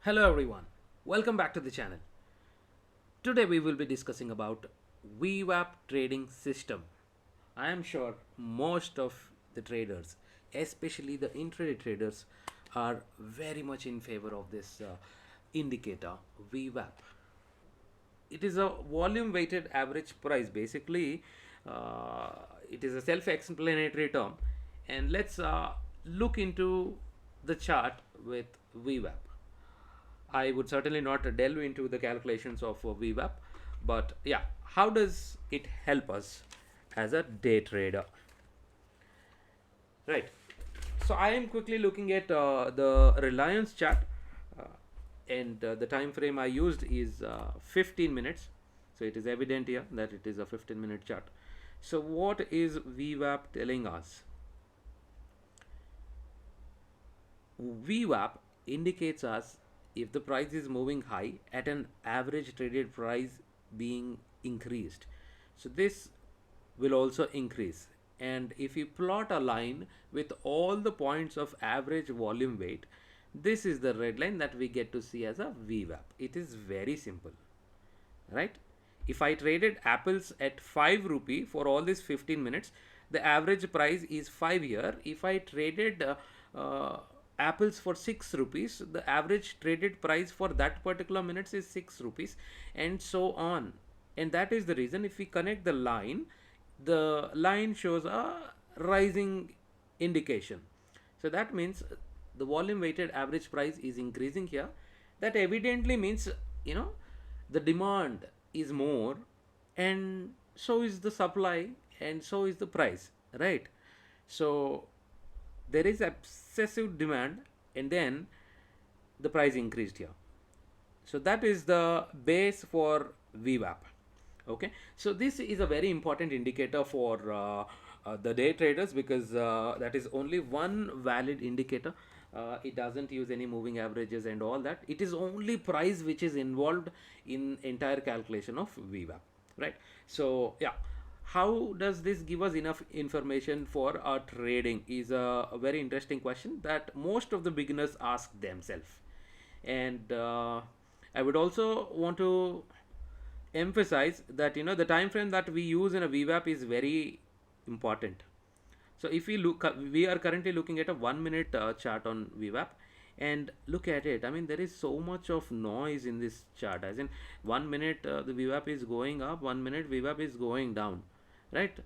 Hello everyone, welcome back to the channel. Today we will be discussing about VWAP trading system. I am sure most of the traders, especially the intraday traders, are very much in favor of this indicator VWAP. It is a volume weighted average price. Basically, uh, it is a self explanatory term, and let's look into the chart with VWAP. I would certainly not delve into the calculations of VWAP, but yeah, how does it help us as a day trader? Right. So I am quickly looking at the Reliance chart, uh, and the time frame I used is 15 minutes. So it is evident here that it is a 15-minute chart. So what is VWAP telling us? VWAP indicates us if the price is moving high at an average traded price being increased. So this will also increase. And if you plot a line with all the points of average volume weight, this is the red line that we get to see as a VWAP. It is very simple, right? If I traded apples at 5 rupee for all these 15 minutes, the average price is 5 here. If I traded apples for 6 rupees, the average traded price for that particular minutes is 6 rupees, and so on. And that is the reason if we connect the line shows a rising indication. So that means the volume weighted average price is increasing here. That evidently means, you know, the demand is more, and so is the supply, and so is the price, right? So there is excessive demand, and then the price increased here. So that is the base for VWAP. Okay, so this is a very important indicator for the day traders, because that is only one valid indicator. It doesn't use any moving averages and all that. It is only price which is involved in entire calculation of VWAP, right? So yeah, how does this give us enough information for our trading is a very interesting question that most of the beginners ask themselves. And I would also want to emphasize that the time frame that we use in a VWAP is very important. So if we look, we are currently looking at a 1 minute chart on VWAP, and look at it. I mean, there is so much of noise in this chart. As in, 1 minute the VWAP is going up, 1 minute VWAP is going down, right?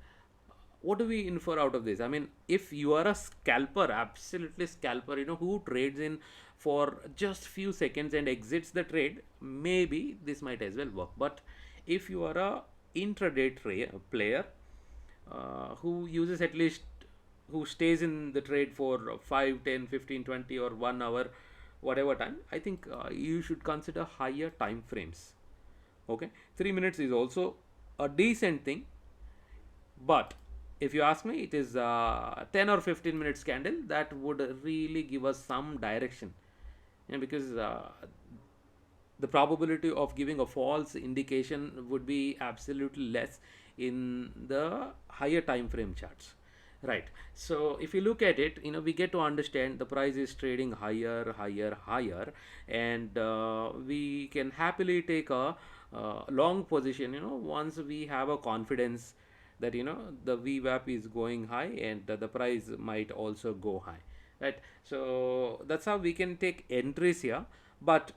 What do we infer out of this? I mean, if you are a scalper, absolutely scalper, who trades in for just few seconds and exits the trade, maybe this might as well work. But if you are a intraday player, who uses at least, who stays in the trade for 5, 10, 15, 20, or 1 hour, whatever time, I think you should consider higher time frames. Okay, 3 minutes is also a decent thing, but if you ask me, it is 10 or 15 minutes candle that would really give us some direction. Because the probability of giving a false indication would be absolutely less in the higher time frame charts, right? So if you look at it, we get to understand the price is trading higher, higher, higher, and we can happily take a long position, once we have a confidence that the VWAP is going high, and the price might also go high, right? So that's how we can take entries here. But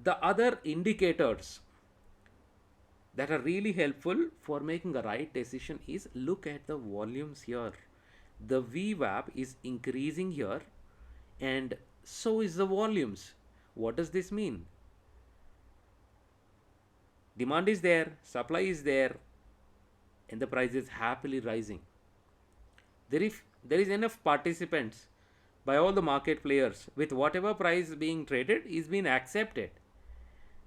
the other indicators that are really helpful for making a right decision is, look at the volumes here. The VWAP is increasing here, and so is the volumes. What does this mean? Demand is there, supply is there, and the price is happily rising. There is enough participants by all the market players with whatever price being traded is being accepted,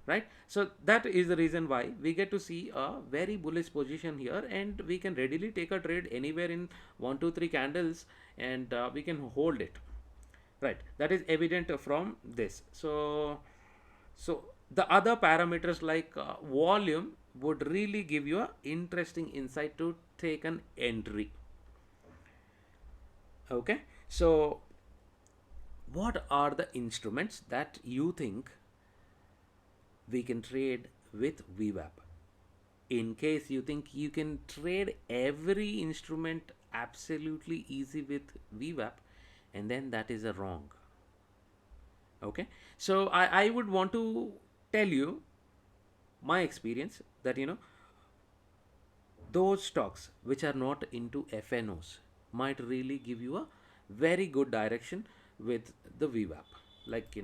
right? So that is the reason why we get to see a very bullish position here, and we can readily take a trade anywhere in 1 2 3 candles, and we can hold it, right? That is evident from this. So the other parameters like volume would really give you a interesting insight to take an entry. Okay, so what are the instruments that you think we can trade with VWAP? In case you think you can trade every instrument absolutely easy with VWAP, and then that is a wrong. Okay, so I would want to tell you my experience that those stocks which are not into FNOs might really give you a very good direction with the VWAP. Like,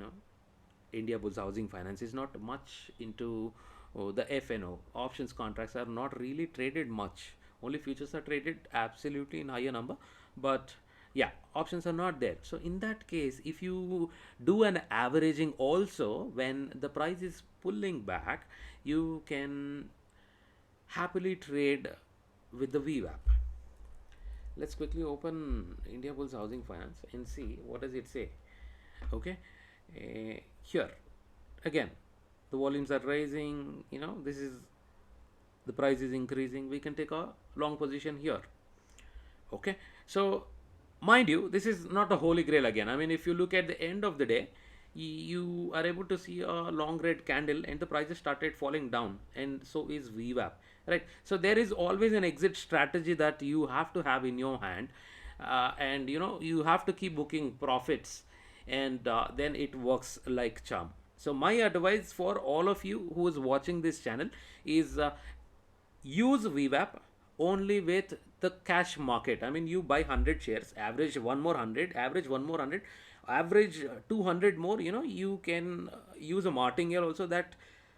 India Bulls Housing Finance is not much into the FNO. Options contracts are not really traded much. Only futures are traded absolutely in higher number. But yeah, options are not there. So in that case, if you do an averaging also when the price is pulling back, you can happily trade with the VWAP. Let's quickly open India Bulls Housing Finance and see what does it say. Okay, here again the volumes are rising. This is the price is increasing. We can take a long position here. Okay, so mind you, this is not a holy grail again. I mean, if you look at the end of the day, you are able to see a long red candle and the prices started falling down, and so is VWAP, right? So there is always an exit strategy that you have to have in your hand, and you have to keep booking profits, and then it works like charm. So my advice for all of you who is watching this channel is, use VWAP only with the cash market. I mean, you buy 100 shares, average one more 100, average one more 100, average 200 more. You can use a martingale also, that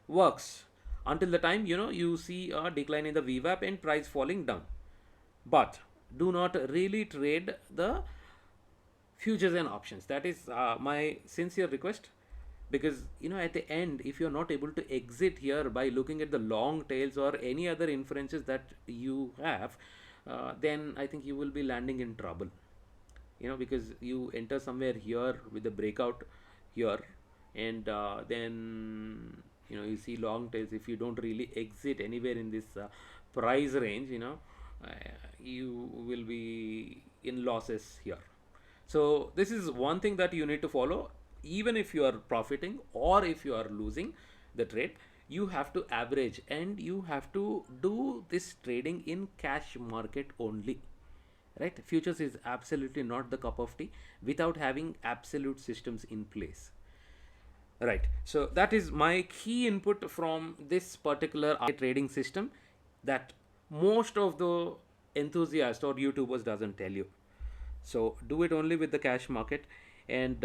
works until the time you see a decline in the VWAP and price falling down. But do not really trade the futures and options. That is my sincere request, because at the end, if you're not able to exit here by looking at the long tails or any other inferences that you have, then I think you will be landing in trouble. Because you enter somewhere here with the breakout here, and then you see long tails. If you don't really exit anywhere in this price range, uh, you will be in losses here. So this is one thing that you need to follow. Even if you are profiting or if you are losing the trade, you have to average, and you have to do this trading in cash market only, right? Futures is absolutely not the cup of tea without having absolute systems in place. Right. So that is my key input from this particular trading system that most of the enthusiasts or YouTubers doesn't tell you. So do it only with the cash market. And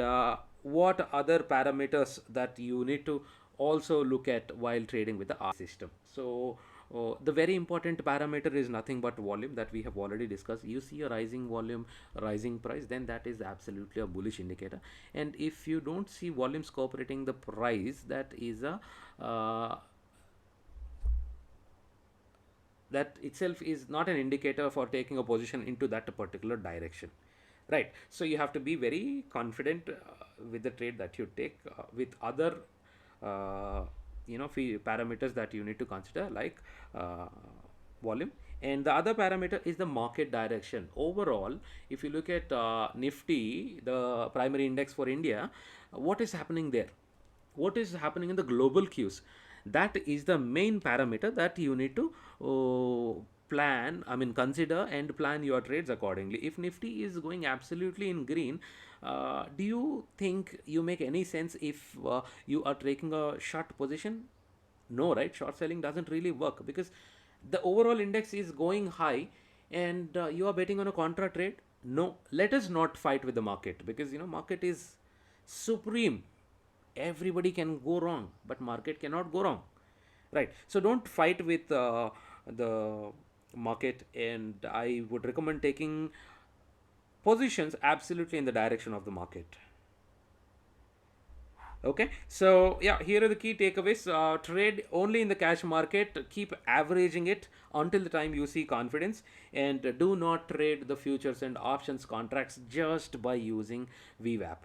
what other parameters that you need to also look at while trading with the R system. So the very important parameter is nothing but volume, that we have already discussed. You see a rising volume, rising price, then that is absolutely a bullish indicator. And if you don't see volumes cooperating the price, that is a that itself is not an indicator for taking a position into that particular direction, right? So you have to be very confident with the trade that you take, with other parameters that you need to consider, like volume. And the other parameter is the market direction. Overall, if you look at Nifty, the primary index for India, what is happening there? What is happening in the global cues? That is the main parameter that you need to consider and plan your trades accordingly. If Nifty is going absolutely in green, do you think you make any sense if you are taking a short position? No, right? Short selling doesn't really work, because the overall index is going high, and you are betting on a contra trade. No, let us not fight with the market, because market is supreme. Everybody can go wrong, but market cannot go wrong, right? So don't fight with the market, and I would recommend taking positions absolutely in the direction of the market. Okay, so yeah, here are the key takeaways. Trade only in the cash market, keep averaging it until the time you see confidence, and do not trade the futures and options contracts just by using VWAP.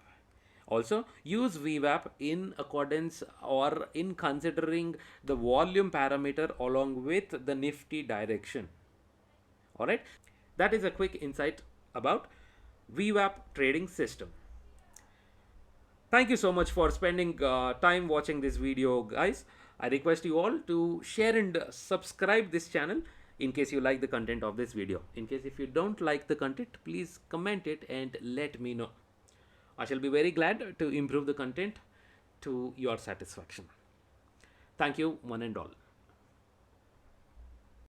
Also, use VWAP in accordance or in considering the volume parameter along with the Nifty direction. All right, that is a quick insight about VWAP trading system. Thank you so much for spending time watching this video, guys. I request you all to share and subscribe this channel in case you like the content of this video. In case if you don't like the content, please comment it and let me know. I shall be very glad to improve the content to your satisfaction. Thank you, one and all.